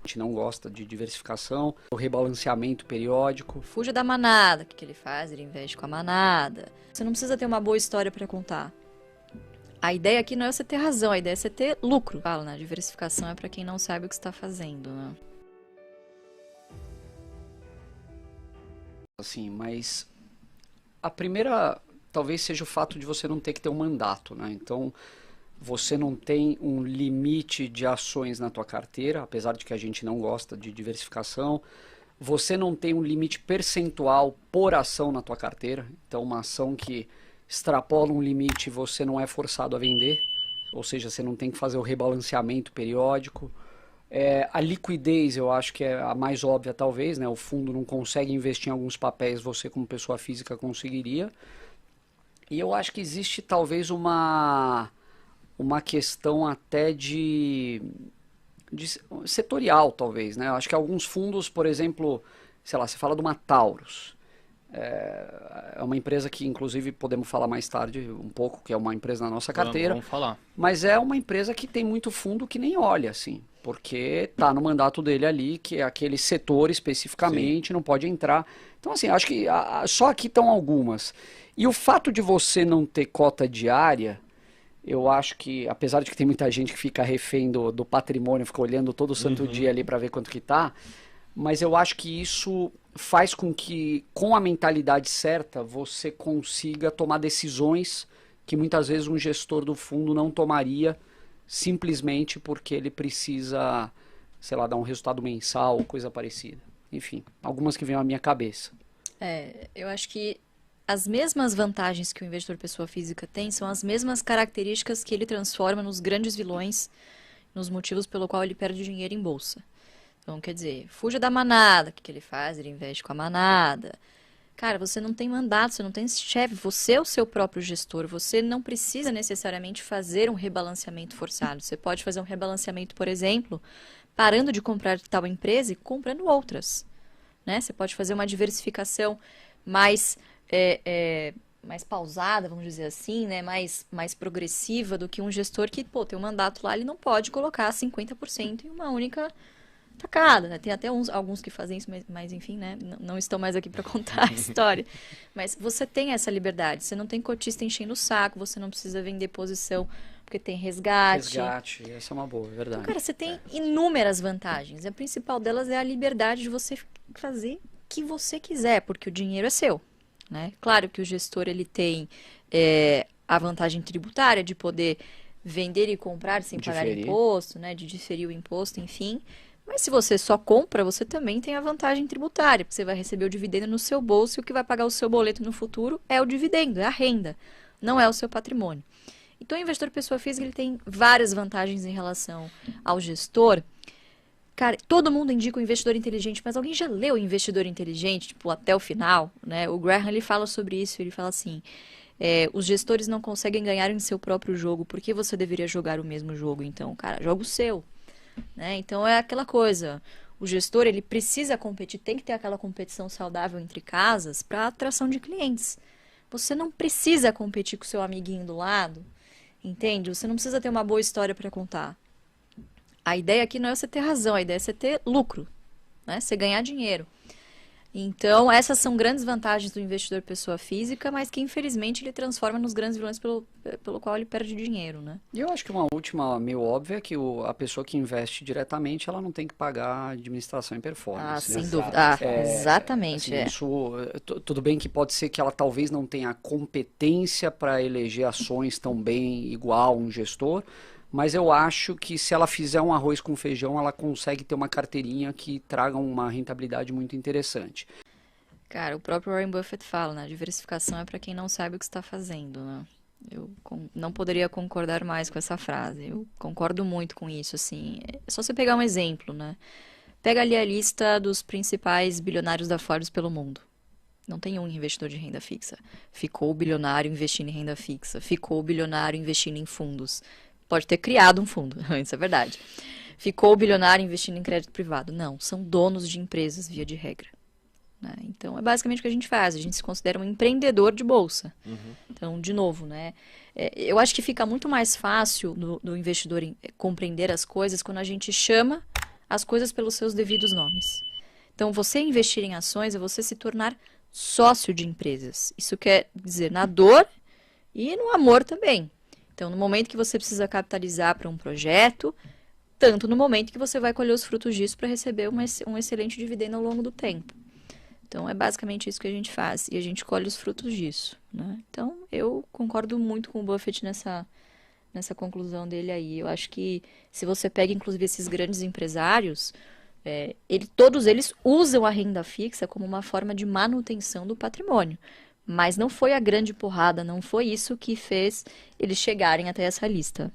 A gente não gosta de diversificação, o rebalanceamento periódico. Fuja da manada. O que ele faz? Ele investe com a manada. Você não precisa ter uma boa história para contar. A ideia aqui não é você ter razão, a ideia é você ter lucro. Fala, né? Diversificação é para quem não sabe o que está fazendo, né? Assim, mas a primeira talvez seja o fato de você não ter que ter um mandato, né? Então, você não tem um limite de ações na tua carteira, apesar de que a gente não gosta de diversificação. Você não tem um limite percentual por ação na tua carteira. Então, uma ação que extrapola um limite, você não é forçado a vender. Ou seja, você não tem que fazer o rebalanceamento periódico. A liquidez, eu acho que é a mais óbvia, talvez, né? O fundo não consegue investir em alguns papéis, você como pessoa física conseguiria. E eu acho que existe talvez uma questão até de setorial, talvez, né? Eu acho que alguns fundos, por exemplo, sei lá, você fala de uma Taurus. É uma empresa que, inclusive, podemos falar mais tarde um pouco, que é uma empresa na nossa carteira. Vamos falar. Mas é uma empresa que tem muito fundo que nem olha, assim, porque tá no mandato dele ali, que é aquele setor especificamente, não pode entrar. Então, assim, acho que só aqui estão algumas. E o fato de você não ter cota diária, eu acho que, apesar de que tem muita gente que fica refém do patrimônio, fica olhando todo santo dia ali para ver quanto que tá, mas eu acho que isso faz com que, com a mentalidade certa, você consiga tomar decisões que muitas vezes um gestor do fundo não tomaria, simplesmente porque ele precisa, sei lá, dar um resultado mensal ou coisa parecida. Enfim, algumas que vêm à minha cabeça. Eu acho que as mesmas vantagens que o investidor pessoa física tem são as mesmas características que ele transforma nos grandes vilões, nos motivos pelo qual ele perde dinheiro em bolsa. Então, quer dizer, fuja da manada. O que ele faz? Ele investe com a manada. Cara, você não tem mandato, você não tem chefe, você é o seu próprio gestor. Você não precisa necessariamente fazer um rebalanceamento forçado. Você pode fazer um rebalanceamento, por exemplo, parando de comprar tal empresa e comprando outras, né? Você pode fazer uma diversificação mais pausada, vamos dizer assim, né? mais progressiva do que um gestor que, tem um mandato lá, ele não pode colocar 50% em uma única tacada, né? Tem até alguns que fazem isso, mas enfim, né? Não estão mais aqui para contar a história. Mas você tem essa liberdade, você não tem cotista enchendo o saco, você não precisa vender posição porque tem resgate. Resgate, essa é uma boa, é verdade. Então, cara, você tem inúmeras vantagens. A principal delas é a liberdade de você fazer o que você quiser, porque o dinheiro é seu, né? Claro que o gestor ele tem a vantagem tributária de poder vender e comprar sem pagar imposto, né? De diferir o imposto, enfim. Mas se você só compra, você também tem a vantagem tributária, porque você vai receber o dividendo no seu bolso e o que vai pagar o seu boleto no futuro é o dividendo, é a renda, não é o seu patrimônio. Então, o investidor pessoa física ele tem várias vantagens em relação ao gestor. Cara, todo mundo indica o investidor inteligente, mas alguém já leu o Investidor Inteligente, tipo, até o final, né? O Graham, ele fala sobre isso, ele fala assim, os gestores não conseguem ganhar em seu próprio jogo, por que você deveria jogar o mesmo jogo? Então, cara, joga o seu. Né? Então é aquela coisa, o gestor ele precisa competir, tem que ter aquela competição saudável entre casas para atração de clientes. Você não precisa competir com o seu amiguinho do lado, entende? Você não precisa ter uma boa história para contar. A ideia aqui não é você ter razão, a ideia é você ter lucro, né? Você ganhar dinheiro. Então, essas são grandes vantagens do investidor pessoa física, mas que infelizmente ele transforma nos grandes vilões pelo qual ele perde dinheiro, né? E eu acho que uma última meio óbvia é que a pessoa que investe diretamente, ela não tem que pagar administração e performance. Sem dúvida. Exatamente. Assim, isso, tudo bem que pode ser que ela talvez não tenha competência para eleger ações tão bem igual um gestor, mas eu acho que se ela fizer um arroz com feijão, ela consegue ter uma carteirinha que traga uma rentabilidade muito interessante. Cara, o próprio Warren Buffett fala, né? Diversificação é para quem não sabe o que está fazendo, né? Eu não poderia concordar mais com essa frase. Eu concordo muito com isso, assim. É só você pegar um exemplo, né? Pega ali a lista dos principais bilionários da Forbes pelo mundo. Não tem um investidor de renda fixa. Ficou bilionário investindo em renda fixa. Ficou bilionário investindo em fundos. Pode ter criado um fundo, isso é verdade. Ficou bilionário investindo em crédito privado. Não, são donos de empresas, via de regra. Né? Então, é basicamente o que a gente faz. A gente se considera um empreendedor de bolsa. Então, de novo, né? Eu acho que fica muito mais fácil do investidor compreender as coisas quando a gente chama as coisas pelos seus devidos nomes. Então, você investir em ações é você se tornar sócio de empresas. Isso quer dizer na dor e no amor também. Então, no momento que você precisa capitalizar para um projeto, tanto no momento que você vai colher os frutos disso para receber um excelente dividendo ao longo do tempo. Então, é basicamente isso que a gente faz. E a gente colhe os frutos disso, né? Então, eu concordo muito com o Buffett nessa conclusão dele aí. Eu acho que se você pega, inclusive, esses grandes empresários, todos eles usam a renda fixa como uma forma de manutenção do patrimônio. Mas não foi a grande porrada, não foi isso que fez eles chegarem até essa lista.